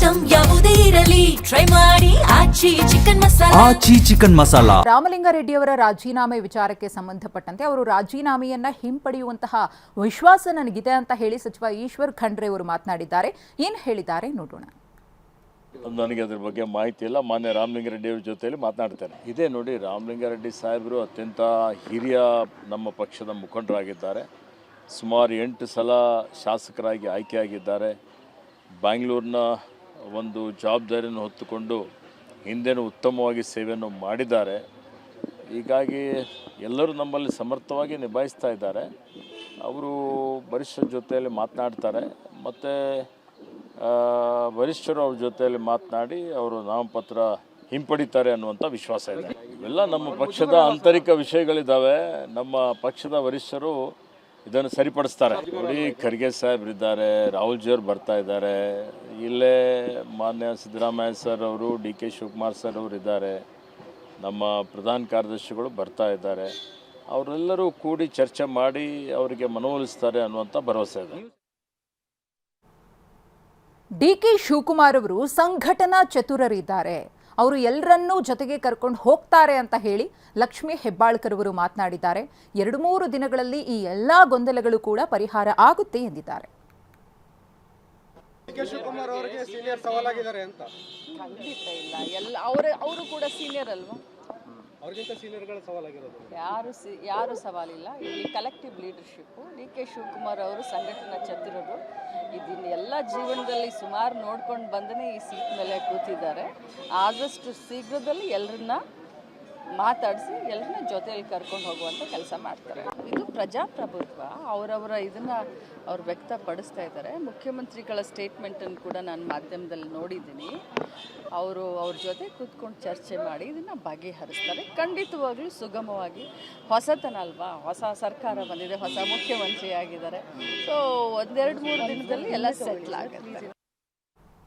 Item ಯಾವುದೇ ಇರಲಿ try ಮಾಡಿ ಆಚಿ ಚಿಕನ್ ಮಸಾಲಾ. ರಾಮಲಿಂಗಾರೆಡ್ಡಿಯವರ ರಾಜೀನಾಮೆ ವಿಚಾರಕ್ಕೆ ಸಂಬಂಧಪಟ್ಟಂತೆ ಅವರು ರಾಜೀನಾಮೆಯನ್ನ ಹಿಂಪಡೆಯುವಂತಹ ವಿಶ್ವಾಸ ನನಗಿದೆ ಅಂತ ಹೇಳಿ ಸಚಿವ ಈಶ್ವರ್ ಖಂಡ್ರೆ ಅವರು ಮಾತನಾಡಿದ್ದಾರೆ. ಏನು ಹೇಳಿದ್ದಾರೆ ನೋಡೋಣ. ನನಗೆ ಅದ್ರ ಬಗ್ಗೆ ಮಾಹಿತಿ ಇಲ್ಲ. ಮಾನ್ಯ ರಾಮಲಿಂಗಾರೆಡ್ಡಿಯವ್ರ ಜೊತೆಯಲ್ಲಿ ಮಾತನಾಡ್ತೇನೆ. ಇದೇ ನೋಡಿ, ರಾಮಲಿಂಗಾರೆಡ್ಡಿ ಸಾಹೇಬರು ಅತ್ಯಂತ ಹಿರಿಯ ನಮ್ಮ ಪಕ್ಷದ ಮುಖಂಡರಾಗಿದ್ದಾರೆ. ಸುಮಾರು 8 ಸಲ ಶಾಸಕರಾಗಿ ಆಯ್ಕೆಯಾಗಿದ್ದಾರೆ. ಬ್ಯಾಂಗ್ಳೂರಿನ ಒಂದು ಜವಾಬ್ದಾರಿಯನ್ನು ಹೊತ್ತುಕೊಂಡು ಹಿಂದೆನೂ ಉತ್ತಮವಾಗಿ ಸೇವೆಯನ್ನು ಮಾಡಿದ್ದಾರೆ. ಹೀಗಾಗಿ ಎಲ್ಲರೂ ನಮ್ಮಲ್ಲಿ ಸಮರ್ಥವಾಗಿ ನಿಭಾಯಿಸ್ತಾ ಇದ್ದಾರೆ. ಅವರು ವರಿಷ್ಠರ ಜೊತೆಯಲ್ಲಿ ಮಾತನಾಡ್ತಾರೆ ಮತ್ತು ವರಿಷ್ಠರು ಅವ್ರ ಜೊತೆಯಲ್ಲಿ ಮಾತನಾಡಿ ಅವರು ನಾಮಪತ್ರ ಹಿಂಪಡಿತಾರೆ ಅನ್ನುವಂಥ ವಿಶ್ವಾಸ ಇದೆ. ಇವೆಲ್ಲ ನಮ್ಮ ಪಕ್ಷದ ಆಂತರಿಕ ವಿಷಯಗಳಿದ್ದಾವೆ. ನಮ್ಮ ಪಕ್ಷದ ವರಿಷ್ಠರು ಇದನ್ನು ಸರಿಪಡಿಸ್ತಾರೆ. ನೋಡಿ, ಖರ್ಗೆ ಸಾಹೇಬ್ರಿದ್ದಾರೆ, ರಾಹುಲ್ ಜಿಯವರು ಬರ್ತಾ ಇದ್ದಾರೆ, ಇಲ್ಲೇ ಮಾನ್ಯ ಸಿದ್ದರಾಮಯ್ಯ ಸರ್ ಅವರು, DK ಶಿವಕುಮಾರ್ ಸರ್ ಅವರು ಇದ್ದಾರೆ, ನಮ್ಮ ಪ್ರಧಾನ ಕಾರ್ಯದರ್ಶಿಗಳು ಬರ್ತಾ ಇದ್ದಾರೆ. ಅವರೆಲ್ಲರೂ ಕೂಡಿ ಚರ್ಚೆ ಮಾಡಿ ಅವರಿಗೆ ಮನವೊಲಿಸ್ತಾರೆ ಅನ್ನುವಂಥ ಭರವಸೆ ಇದೆ. DK ಶಿವಕುಮಾರ್ ಅವರು ಸಂಘಟನಾ ಚತುರರಿದ್ದಾರೆ, ಅವರು ಎಲ್ಲರನ್ನೂ ಜೊತೆಗೆ ಕರ್ಕೊಂಡು ಹೋಗ್ತಾರೆ ಅಂತ ಹೇಳಿ ಲಕ್ಷ್ಮೀ ಹೆಬ್ಬಾಳ್ಕರ್ ಅವರು ಮಾತನಾಡಿದ್ದಾರೆ. 2-3 ದಿನಗಳಲ್ಲಿ ಈ ಎಲ್ಲಾ ಗೊಂದಲಗಳು ಕೂಡ ಪರಿಹಾರ ಆಗುತ್ತೆ ಎಂದಿದ್ದಾರೆ. DK ಶಿವಕುಮಾರ್ ಅವರಿಗೆ ಸೀನಿಯರ್ ಸವಾಲಾಗಿದ್ದಾರೆ ಅಂತ. ಖಂಡಿತ ಇಲ್ಲ, ಅವರು ಕೂಡ ಸೀನಿಯರ್ ಅಲ್ವಾ? ಅವ್ರಿಗಿಂತ ಸೀನಿಯರ್ಗಳ ಸವಾಲಾಗಿರೋದು ಯಾರು ಸವಾಲಿಲ್ಲ. ಇಲ್ಲಿ ಕಲೆಕ್ಟಿವ್ ಲೀಡರ್ಶಿಪ್ಪು. DK ಶಿವಕುಮಾರ್ ಅವರು ಸಂಘಟನಾ ಚತುರರು. ಇದನ್ನ ಎಲ್ಲ ಜೀವನದಲ್ಲಿ ಸುಮಾರು ನೋಡ್ಕೊಂಡು ಬಂದನೇ ಈ ಸೀಟ್ ಮೇಲೆ ಕೂತಿದ್ದಾರೆ. ಆದಷ್ಟು ಶೀಘ್ರದಲ್ಲಿ ಎಲ್ಲರನ್ನ ಮಾತಾಡಿಸಿ ಎಲ್ಲರನ್ನ ಜೊತೆಯಲ್ಲಿ ಕರ್ಕೊಂಡು ಹೋಗುವಂಥ ಕೆಲಸ ಮಾಡ್ತಾರೆ. ಇದು ಪ್ರಜಾಪ್ರಭುತ್ವ. ಅವರವರ ಇದನ್ನು ಅವ್ರು ವ್ಯಕ್ತಪಡಿಸ್ತಾ ಇದ್ದಾರೆ. ಮುಖ್ಯಮಂತ್ರಿಗಳ ಸ್ಟೇಟ್ಮೆಂಟನ್ನು ಕೂಡ ನಾನು ಮಾಧ್ಯಮದಲ್ಲಿ ನೋಡಿದ್ದೀನಿ. ಅವ್ರ ಜೊತೆ ಕೂತ್ಕೊಂಡು ಚರ್ಚೆ ಮಾಡಿ ಇದನ್ನು ಬಗೆಹರಿಸ್ತಾರೆ. ಖಂಡಿತವಾಗ್ಲೂ ಸುಗಮವಾಗಿ. ಹೊಸತನ ಅಲ್ವಾ, ಹೊಸ ಸರ್ಕಾರ ಬಂದಿದೆ, ಹೊಸ ಮುಖ್ಯಮಂತ್ರಿ ಆಗಿದ್ದಾರೆ. ಸೊ 1-2-3 ದಿನದಲ್ಲಿ ಎಲ್ಲ ಸೆಟ್ಲ್ ಆಗುತ್ತೆ.